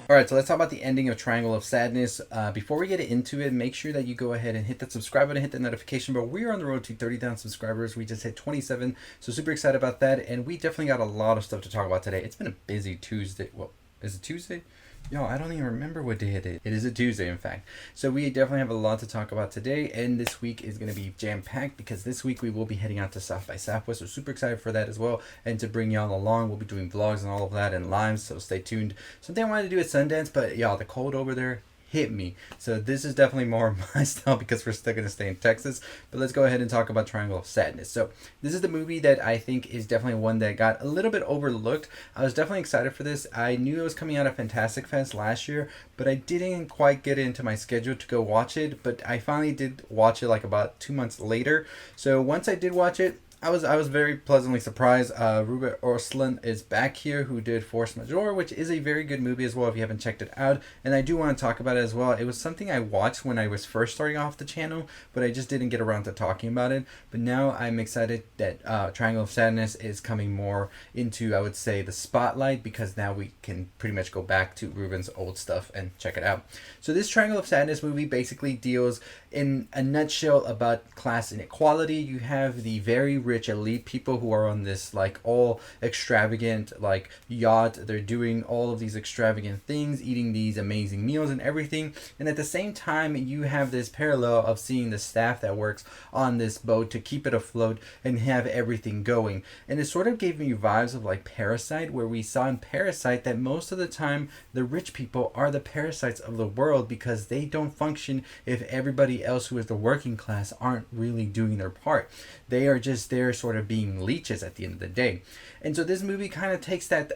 Alright, so let's talk about the ending of Triangle of Sadness. Before we get into it, make sure that you go ahead and hit that subscribe button, hit the notification bell. We are on the road to 30,000 subscribers. We just hit 27, so super excited about that. And we definitely got a lot of stuff to talk about today. It's been a busy Tuesday. Well, is it Tuesday? Yo, I don't even remember what day it is. It is a Tuesday, in fact. So we definitely have a lot to talk about today, and this week is going to be jam-packed because this week we will be heading out to South by Southwest. So super excited for that as well, and to bring y'all along. We'll be doing vlogs and all of that and lives, so stay tuned. Something I wanted to do at Sundance, but y'all, the cold over there hit me. So this is definitely more my style because we're still going to stay in Texas. But let's go ahead and talk about Triangle of Sadness. So this is the movie that I think is definitely one that got a little bit overlooked. I was definitely excited for this. I knew it was coming out of Fantastic Fest last year, but I didn't quite get it into my schedule to go watch it. But I finally did watch it like about 2 months later. So once I did watch it, I was very pleasantly surprised. Ruben Östlund is back here, who did Force Majeure, which is a very good movie as well if you haven't checked it out. And I do want to talk about it as well. It was something I watched when I was first starting off the channel, but I just didn't get around to talking about it. But now I'm excited that Triangle of Sadness is coming more into, I would say, the spotlight, because now we can pretty much go back to Ruben's old stuff and check it out. So this Triangle of Sadness movie basically deals in a nutshell about class inequality. You have the very rich elite people who are on this like all extravagant like yacht. They're doing all of these extravagant things, eating these amazing meals and everything. And at the same time, you have this parallel of seeing the staff that works on this boat to keep it afloat and have everything going. And it sort of gave me vibes of like Parasite, where we saw in Parasite that most of the time the rich people are the parasites of the world because they don't function if everybody else who is the working class aren't really doing their part. They are just there sort of being leeches at the end of the day. And so this movie kind of takes that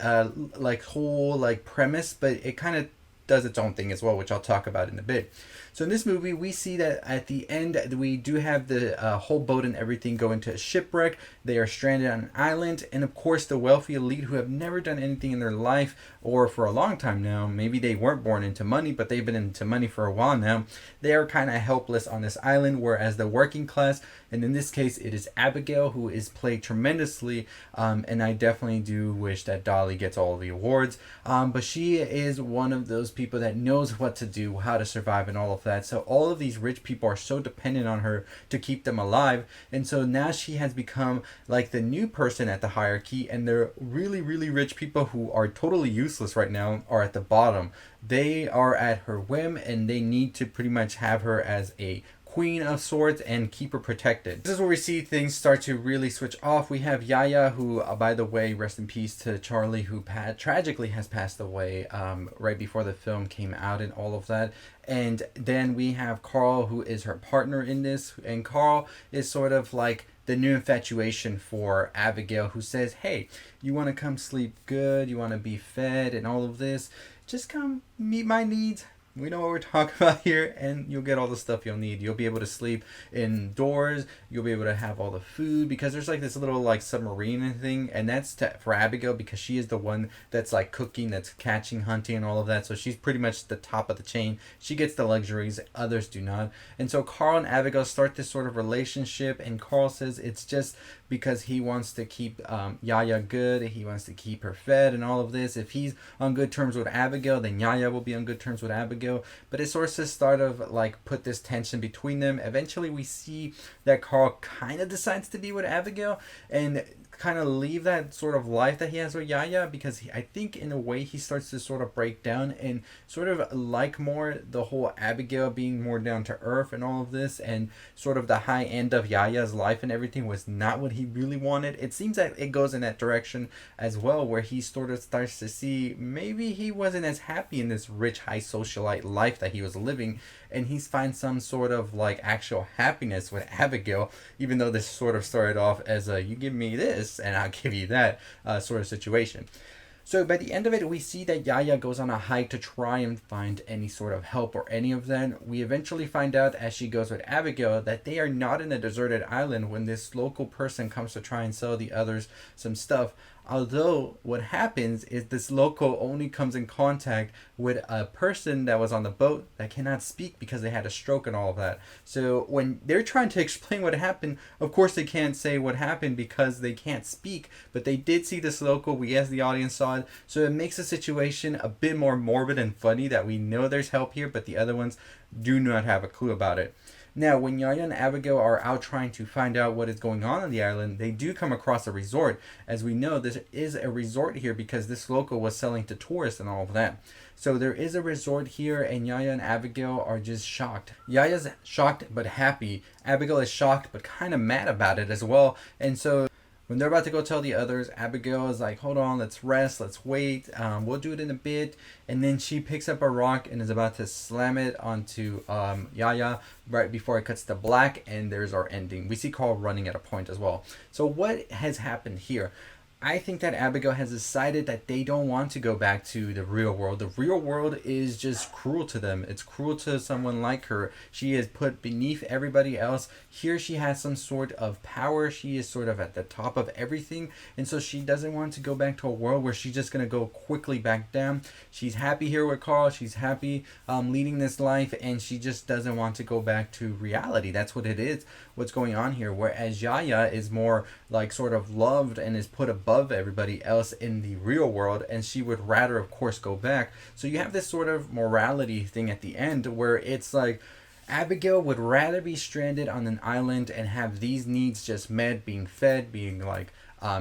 like whole like premise, but it kind of does its own thing as well, which I'll talk about in a bit. So in this movie, we see that at the end, we do have the whole boat and everything go into a shipwreck. They are stranded on an island. And of course, the wealthy elite who have never done anything in their life, or for a long time now, maybe they weren't born into money, but they've been into money for a while now, they are kind of helpless on this island. Whereas the working class, and in this case, it is Abigail, who is played tremendously. And I definitely do wish that Dolly gets all the awards. But she is one of those people that knows what to do, how to survive, and all of that. So all of these rich people are so dependent on her to keep them alive. And so now she has become like the new person at the hierarchy, and the really, really rich people who are totally useless right now are at the bottom. They are at her whim, and they need to pretty much have her as a queen of sorts and keep her protected. This is where we see things start to really switch off. We have Yaya, who, by the way, rest in peace to Charlie, who tragically has passed away right before the film came out and all of that. And then we have Carl, who is her partner in this. And Carl is sort of like the new infatuation for Abigail, who says, hey, you want to come sleep good, you want to be fed and all of this, just come meet my needs. We know what we're talking about here, and you'll get all the stuff you'll need. You'll be able to sleep indoors. You'll be able to have all the food, because there's like this little like submarine thing, and that's for Abigail, because she is the one that's like cooking, that's catching, hunting, and all of that. So she's pretty much the top of the chain. She gets the luxuries, others do not. And so Carl and Abigail start this sort of relationship, and Carl says it's just because he wants to keep Yaya good. He wants to keep her fed and all of this. If he's on good terms with Abigail, then Yaya will be on good terms with Abigail. But it sort of start of like put this tension between them. Eventually we see that Carl kind of decides to be with Abigail and kind of leave that sort of life that he has with Yaya, because I think in a way he starts to sort of break down and sort of like more the whole Abigail being more down to earth and all of this, and sort of the high end of Yaya's life and everything was not what he really wanted. It seems that it goes in that direction as well, where he sort of starts to see maybe he wasn't as happy in this rich high socialite life that he was living, and he finds some sort of like actual happiness with Abigail, even though this sort of started off as a you give me this and I'll give you that sort of situation. So by the end of it, we see that Yaya goes on a hike to try and find any sort of help or any of that. We eventually find out as she goes with Abigail that they are not in a deserted island when this local person comes to try and sell the others some stuff. Although what happens is this loco only comes in contact with a person that was on the boat that cannot speak because they had a stroke and all of that. So when they're trying to explain what happened, of course they can't say what happened because they can't speak, but they did see this loco. We as the audience saw it. So it makes the situation a bit more morbid and funny that we know there's help here, but the other ones do not have a clue about it. Now, when Yaya and Abigail are out trying to find out what is going on the island, they do come across a resort. As we know, this is a resort here because this loco was selling to tourists and all of that. So there is a resort here, and Yaya and Abigail are just shocked. Yaya's shocked but happy. Abigail is shocked but kind of mad about it as well. And so when they're about to go tell the others, Abigail is like, hold on, let's rest, let's wait, we'll do it in a bit. And then she picks up a rock and is about to slam it onto Yaya right before it cuts to black, and there's our ending. We see Carl running at a point as well. So what has happened here? I think that Abigail has decided that they don't want to go back to the real world. The real world is just cruel to them. It's cruel to someone like her. She is put beneath everybody else. Here she has some sort of power. She is sort of at the top of everything. And so she doesn't want to go back to a world where she's just going to go quickly back down. She's happy here with Carl. She's happy leading this life. And she just doesn't want to go back to reality. That's what it is. What's going on here. Whereas Yaya is more like sort of loved and is put above everybody else in the real world, and she would rather of course go back. So you have this sort of morality thing at the end where it's like Abigail would rather be stranded on an island and have these needs just met, being fed, being like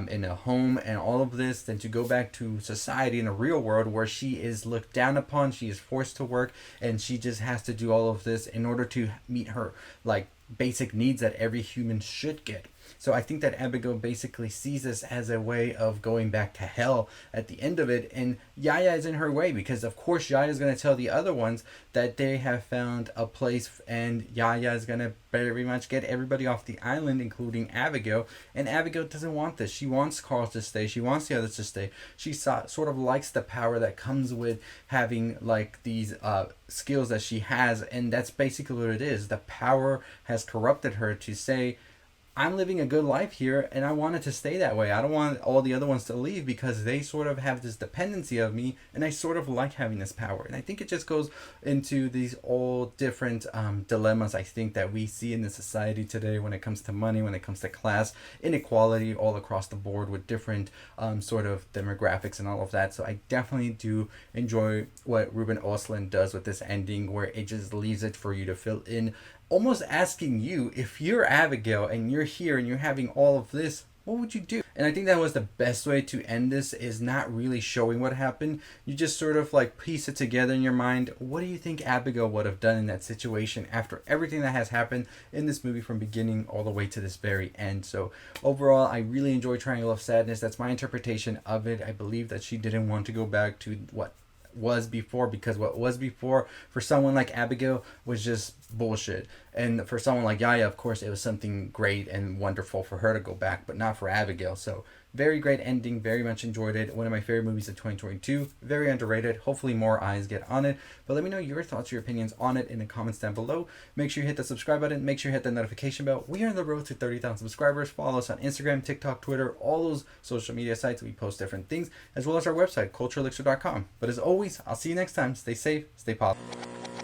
in a home and all of this, than to go back to society in a real world where she is looked down upon, she is forced to work, and she just has to do all of this in order to meet her like basic needs that every human should get. So I think that Abigail basically sees this as a way of going back to hell at the end of it. And Yaya is in her way because, of course, Yaya is going to tell the other ones that they have found a place, and Yaya is going to very much get everybody off the island, including Abigail. And Abigail doesn't want this. She wants Carl to stay. She wants the others to stay. She sort of likes the power that comes with having like these skills that she has. And that's basically what it is. The power has corrupted her to say, I'm living a good life here and I want it to stay that way. I don't want all the other ones to leave because they sort of have this dependency of me, and I sort of like having this power. And I think it just goes into these all different dilemmas I think that we see in the society today when it comes to money, when it comes to class, inequality all across the board with different sort of demographics and all of that. So I definitely do enjoy what Ruben Östlund does with this ending, where it just leaves it for you to fill in, almost asking you, if you're Abigail and you're here and you're having all of this, what would you do? And I think that was the best way to end this, is not really showing what happened. You just sort of like piece it together in your mind. What do you think Abigail would have done in that situation after everything that has happened in this movie from beginning all the way to this very end? So overall, I really enjoy Triangle of Sadness. That's my interpretation of it. I believe that she didn't want to go back to what was before, because what was before for someone like Abigail was just bullshit, and for someone like Yaya, of course, it was something great and wonderful for her to go back, but not for Abigail. So very great ending, very much enjoyed it. One of my favorite movies of 2022. Very underrated. Hopefully more eyes get on it, but let me know your thoughts, your opinions on it in the comments down below. Make sure you hit the subscribe button, make sure you hit the notification bell. We are on the road to 30,000 subscribers. Follow us on Instagram, TikTok, Twitter, all those social media sites. We post different things, as well as our website, culturelixir.com. But as always, I'll see you next time. Stay safe, stay positive.